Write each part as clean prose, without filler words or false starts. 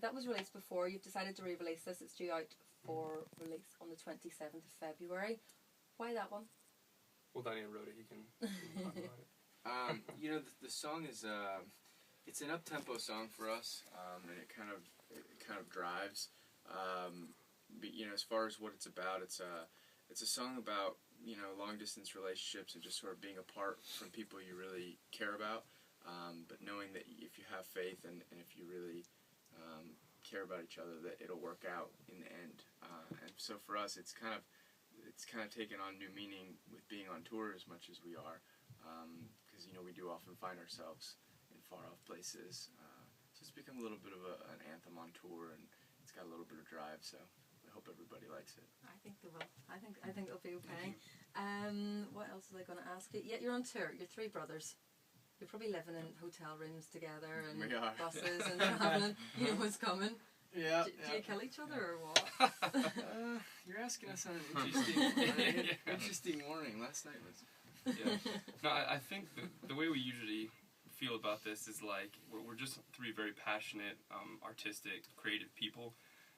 that was released before. You've decided to re-release this. It's due out for release on the 27th of February. Why that one? Well, Daniel wrote it. He can talk about it. You know, the song is it's an up-tempo song for us, and it kind of drives. But, you know, as far as what it's about, it's a song about, you know, long-distance relationships and just sort of being apart from people you really care about. But knowing that if you have faith and if you really care about each other, that it'll work out in the end. And so for us, it's kind of taken on new meaning with being on tour as much as we are, because you know we do often find ourselves in far-off places. So it's become a little bit of an anthem on tour, and it's got a little bit of drive. So I hope everybody likes it. I think they will. I think it'll be okay. What else was I going to ask you? Yeah, you're on tour. You're three brothers. You're probably living in hotel rooms together and buses and traveling. You know what's coming. Yeah. Do you kill each other or what? You're asking us on an interesting morning. Last night was. Yeah. No, I think the way we usually feel about this is like we're just three very passionate, artistic, creative people.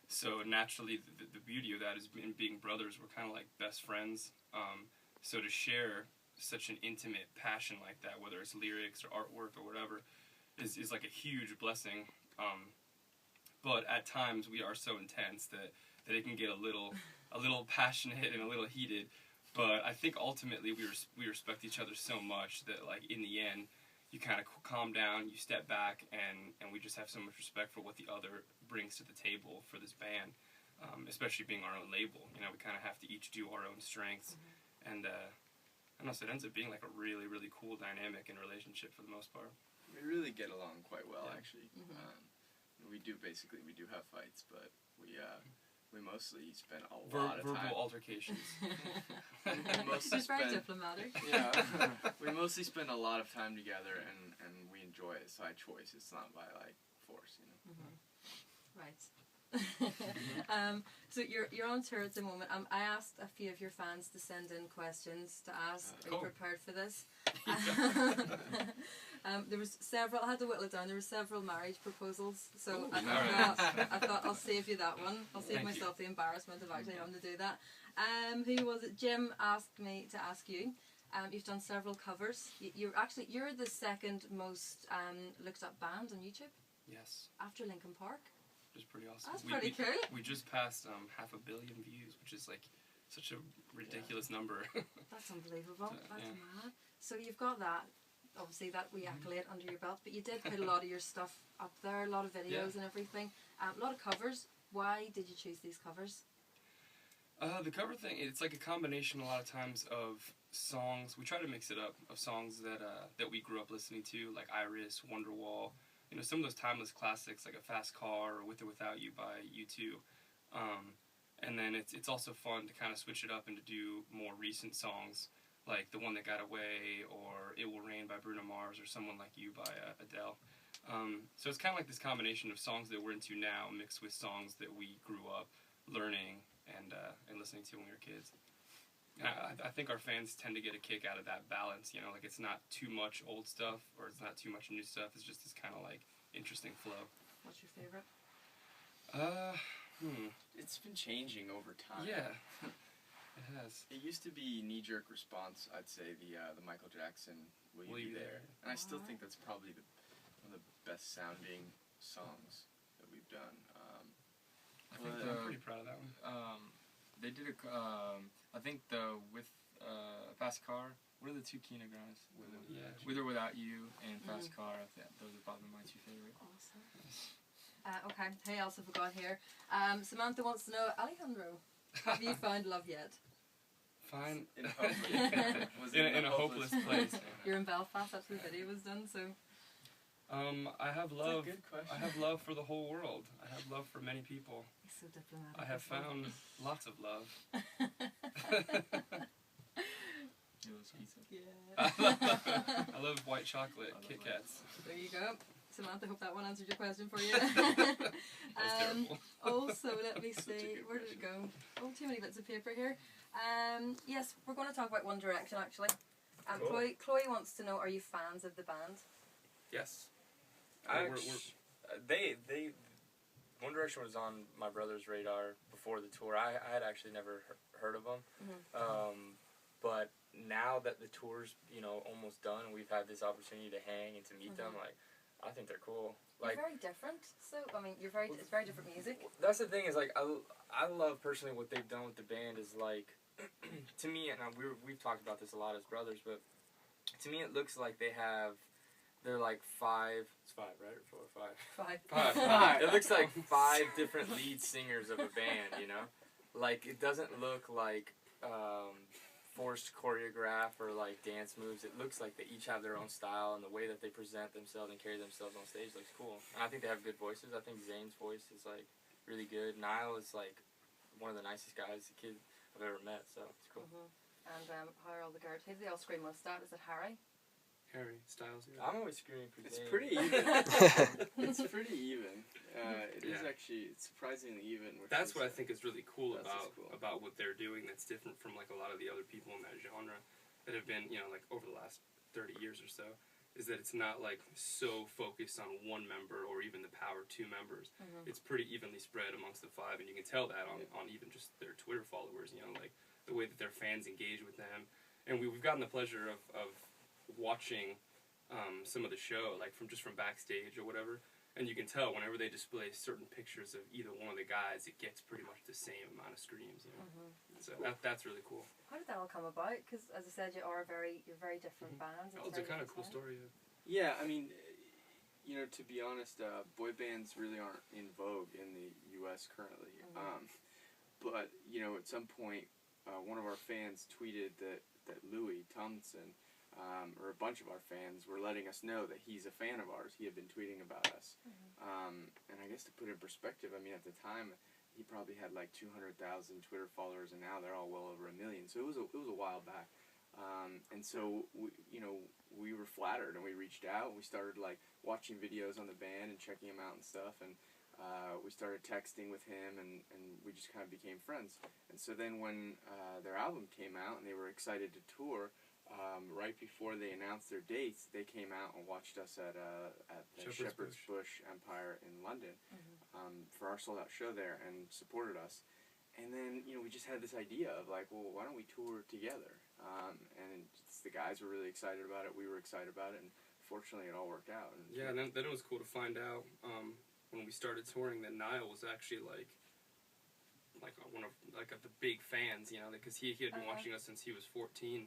So naturally, the beauty of that is in being brothers, we're kind of like best friends. So to share such an intimate passion like that, whether it's lyrics or artwork or whatever, is like a huge blessing. But at times we are so intense that it can get a little passionate and a little heated. But I think ultimately we respect each other so much that like in the end you kind of calm down, you step back, and we just have so much respect for what the other brings to the table for this band, especially being our own label. You know, we kind of have to each do our own strengths, and I don't know, so it ends up being like a really, really cool dynamic and relationship for the most part. We really get along quite well, actually. We do have fights, but we mostly spend a lot of time. Verbal altercations. He's very diplomatic. Yeah, we mostly spend a lot of time together, and we enjoy it. It's by choice. It's not by like force, you know. Right. So you're on tour at the moment. I asked a few of your fans to send in questions to ask. Are you prepared for this? There was several. I had to whittle it down. There were several marriage proposals. So I thought I'll save you that one. I'll save myself the embarrassment of actually having to do that. Who was it? Jim asked me to ask you. You've done several covers. You're the second most looked up band on YouTube. Yes. After Linkin Park. Which is pretty awesome. That's pretty cool. We just passed 500 million views, which is like such a ridiculous number. That's unbelievable. That's mad. So you've got that, obviously that accolade under your belt, but you did put a lot of your stuff up there, a lot of videos and everything, a lot of covers. Why did you choose these covers? The cover thing, it's like a combination a lot of times of songs. We try to mix it up of songs that we grew up listening to, like Iris, Wonderwall. You know, some of those timeless classics like A Fast Car or With or Without You by U2. And then it's also fun to kind of switch it up and to do more recent songs like The One That Got Away or It Will Rain by Bruno Mars or Someone Like You by Adele. So it's kind of like this combination of songs that we're into now mixed with songs that we grew up learning and listening to when we were kids. And I think our fans tend to get a kick out of that balance, you know, like it's not too much old stuff or it's not too much new stuff. It's just this kind of like interesting flow. What's your favorite? It's been changing over time. Yeah, it has. It used to be knee-jerk response. I'd say the Michael Jackson "Will You Be There," and I still think that's probably one of the best sounding songs that we've done. I'm pretty proud of that one. They did I think with Fast Car. What are the two Kina guys? With or Without You and Fast Car. I think those are probably my two favorite. Awesome. Okay. Hey, else have we got here? Samantha wants to know, Alejandro, have you found love yet? Fine. In a hopeless place. You're in Belfast after the video was done, so. I have love. That's a good question. I have love for the whole world. I have love for many people. He's so diplomatic. I have found lots of love. Yeah. I love white chocolate, Kit Kats. There you go. Samantha, hope that one answered your question for you. That's terrible. Also, let me see, where did it go? Oh, too many bits of paper here. Yes, we're going to talk about One Direction actually. Cool. Chloe wants to know, are you fans of the band? Yes. Generation was on my brother's radar before the tour. I had actually never heard of them. But now that the tour's, you know, almost done, we've had this opportunity to hang and to meet them, like, I think they're cool. Like, you're very different, so, I mean, it's very different music. That's the thing is, like, I love personally what they've done with the band is, like, to me, and we've talked about this a lot as brothers, but to me it looks like they're like five, it's five, right? Or 4 or 5? Five. It looks like 5 different lead singers of a band, you know? Like, it doesn't look like forced choreograph or like dance moves. It looks like they each have their own style, and the way that they present themselves and carry themselves on stage looks cool. And I think they have good voices. I think Zane's voice is like really good. Niall is like one of the nicest guys, the kid I've ever met, so it's cool. And how are all the girls? Who do they all scream most at? Is it Harry? Harry Styles. Yeah. I'm always screaming for Zane. It's pretty even. It's pretty even. It is actually surprisingly even. That's what I think is really cool about what they're doing. That's different from like a lot of the other people in that genre that have been, you know, like over the last 30 years or so. Is that it's not like so focused on one member or even the power 2 members. It's pretty evenly spread amongst the 5, and you can tell that on even just their Twitter followers. You know, like the way that their fans engage with them, and we've gotten the pleasure of watching some of the show, like from Backstage or whatever, and you can tell whenever they display certain pictures of either one of the guys, it gets pretty much the same amount of screams. You know? So that's really cool. How did that all come about? Because as I said, you're very different bands. It's a kind of cool story. Yeah, I mean, you know, to be honest, boy bands really aren't in vogue in the U.S. currently. But you know, at some point, one of our fans tweeted that Louis Tomlinson, or a bunch of our fans, were letting us know that he's a fan of ours. He had been tweeting about us. And I guess to put it in perspective, I mean, at the time, he probably had like 200,000 Twitter followers, and now they're all well over 1 million. So it was a while back. And so, we were flattered, and we reached out, and we started like watching videos on the band and checking them out and stuff. And we started texting with him, and we just kind of became friends. And so then when their album came out and they were excited to tour, right before they announced their dates, they came out and watched us at the Shepherd's Bush Empire in London for our sold-out show there, and supported us. And then, you know, we just had this idea of like, well, why don't we tour together? And the guys were really excited about it. We were excited about it, and fortunately, it all worked out. And yeah, and then it was cool to find out when we started touring that Niall was actually like one of the big fans, you know, because he had been watching us since he was 14.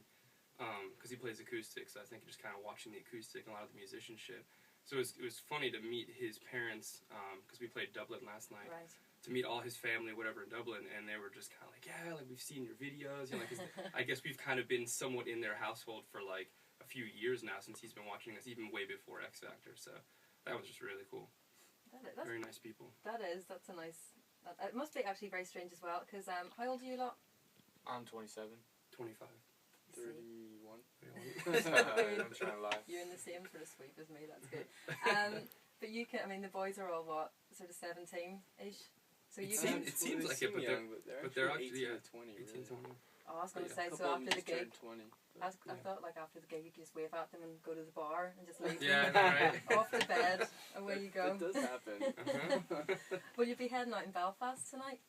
Because he plays acoustic, so I think just kind of watching the acoustic and a lot of the musicianship. So it was funny to meet his parents, because we played Dublin last night. Right. To meet all his family, whatever, in Dublin, and they were just kind of like, yeah, like we've seen your videos. You know, 'cause I guess we've kind of been somewhat in their household for like a few years now, since he's been watching us, even way before X Factor. So that was just really cool. That's very nice people. That's a nice. It must be actually very strange as well, because how old are you lot? I'm 27. 25. 31. I'm trying to lie. You're in the same sort of sweep as me. That's good. But you can. I mean, the boys are all what, sort of 17-ish. So you can. It seems like it, but they're actually 18 to 20. 18 to 20. Oh, I was going to say, so after the gig, I thought like after the gig you could just wave at them and go to the bar and just leave them. Right. Off to bed, away you go. It does happen. Will you be heading out in Belfast tonight?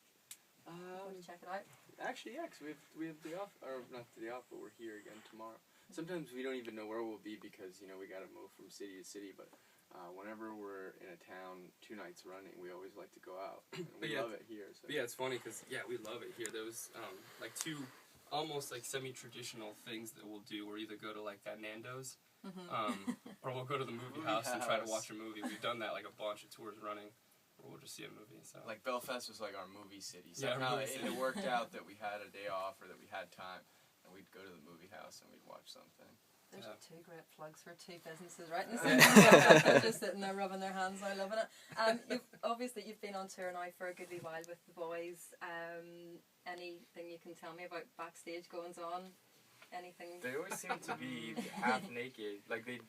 Want to check it out? Actually, yeah, because we have the off, or not the off, but we're here again tomorrow. Sometimes we don't even know where we'll be because, you know, we got to move from city to city, but whenever we're in a town 2 nights running, we always like to go out. And we love it here. So. But yeah, it's funny because, we love it here. There was like 2 almost like semi-traditional things that we'll do. We'll either go to like that Nando's, or we'll go to the movie house and try to watch a movie. We've done that like a bunch of tours running, or we'll just see a movie. So like Belfast was like our movie city. Somehow it worked out that we had a day off or that we had time, and we'd go to the movie house and we'd watch something. There's 2 great plugs for 2 businesses, right? They're just sitting there rubbing their hands now, loving it. You've been on tour now for a good wee while with the boys. Anything you can tell me about backstage goings on? Anything? They always seem to be half naked. Like they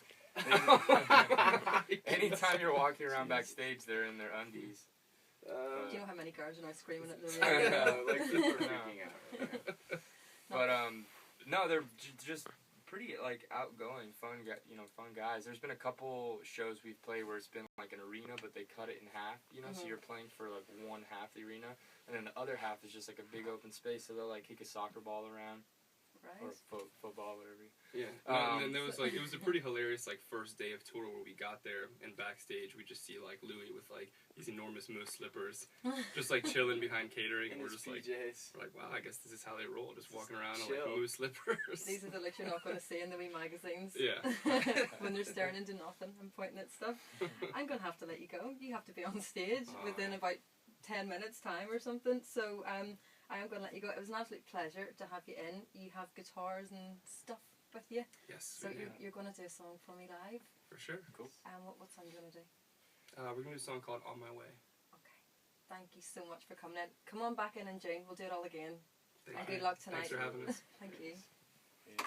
anytime you're walking around backstage, they're in their undies. Do you know how many girls are now screaming at the radio? Like people are freaking out. But no, they're just pretty like outgoing, fun guys. There's been a couple shows we've played where it's been like an arena, but they cut it in half, you know, so you're playing for like one half the arena, and then the other half is just like a big open space, so they'll like kick a soccer ball around, or football, whatever. Yeah, and then there was like, it was a pretty hilarious like first day of tour where we got there, and backstage we just see like Louis with like these enormous moose slippers, just like chilling behind catering, and we're just like, wow, I guess this is how they roll, just walking around in like moose slippers. These are the looks you're not going to see in the wee magazines. Yeah. When they're staring into nothing and pointing at stuff. I'm going to have to let you go. You have to be on stage within about 10 minutes time or something. So I am going to let you go. It was an absolute pleasure to have you in. You have guitars and stuff with you. Yes. So you're going to do a song for me live. For sure. Cool. What song are you going to do? We're going to do a song called On My Way. Okay. Thank you so much for coming in. Come on back in June. We'll do it all again. Thank and you. good luck tonight. Thanks for having us. Thank you. Yeah.